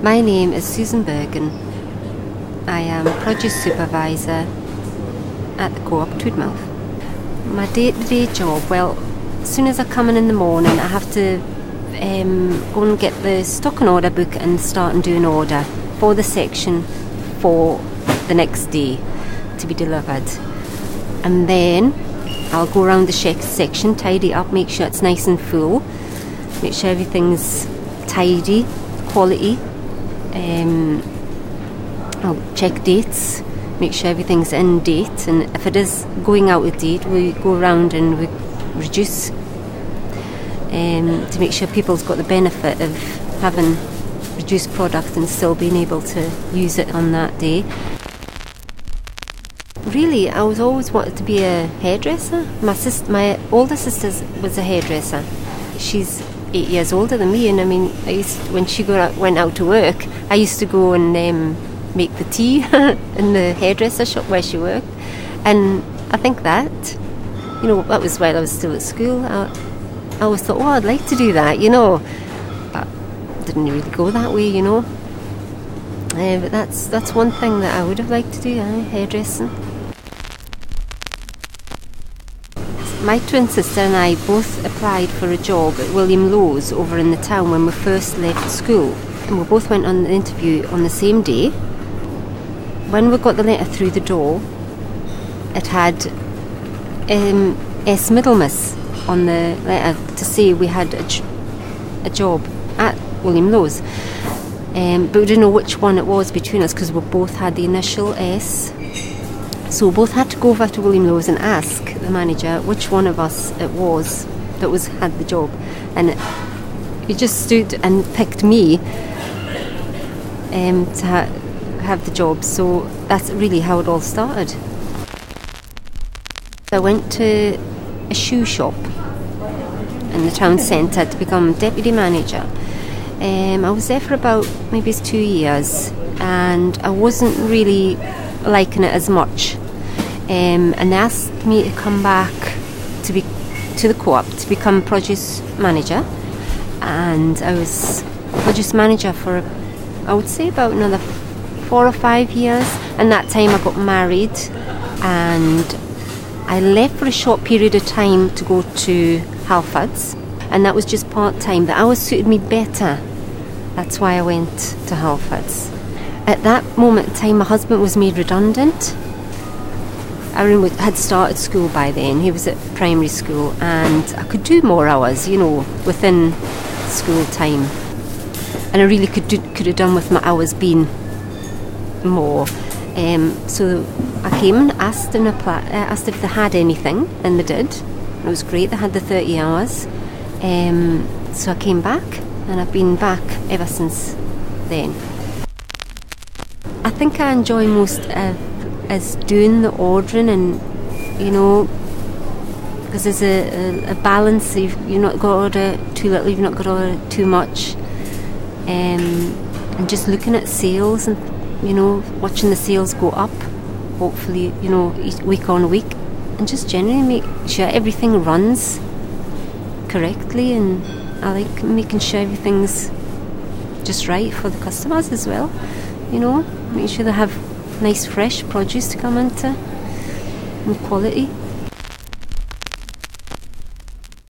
My name is Susan Burgon. I am produce supervisor at the Co-op Tweedmouth. My day-to-day job, well, as soon as I come in the morning, I have to go and get the stock and order book and start and do an order for the section for the next day to be delivered. And then I'll go around the section, tidy up, make sure it's nice and full, make sure everything's tidy, quality. I'll check dates, make sure everything's in date, and if it is going out of date, we go around and we reduce to make sure people's got the benefit of having reduced product and still being able to use it on that day. Really, I was always wanted to be a hairdresser. My older sister was a hairdresser. She's 8 years older than me, and I mean, when she went out to work, I used to go and make the tea in the hairdresser shop where she worked. And I think that was while I was still at school. I always thought, I'd like to do that, but didn't really go that way, but that's one thing that I would have liked to do, hairdressing. My twin sister and I both applied for a job at William Low's over in the town when we first left school, and we both went on the interview on the same day. When we got the letter through the door, it had S. Middlemas on the letter to say we had a job at William Low's, but we didn't know which one it was between us because we both had the initial S. So we both had to go over to William Low's and ask the manager which one of us it was that had the job, and he just stood and picked me to have the job. So that's really how it all started. I went to a shoe shop in the town centre to become deputy manager. I was there for about maybe 2 years, and I wasn't really liking it as much, and they asked me to come back to the co-op to become produce manager, and I was produce manager for I would say about another 4 or 5 years, and that time I got married and I left for a short period of time to go to Halfords, and that was just part-time. The hours suited me better, that's why I went to Halfords. At that moment in time, my husband was made redundant. Aaron had started school by then. He was at primary school, and I could do more hours, within school time. And I really could have done with my hours being more. So I came and asked if they had anything, and they did. It was great. They had the 30 hours. So I came back, and I've been back ever since then. I think I enjoy most as doing the ordering, and because there's a balance. You've not got to order too little, you've not got to order too much, and just looking at sales and watching the sales go up, hopefully each week on week, and just generally make sure everything runs correctly. And I like making sure everything's just right for the customers as well. Make sure they have nice fresh produce to come into and quality.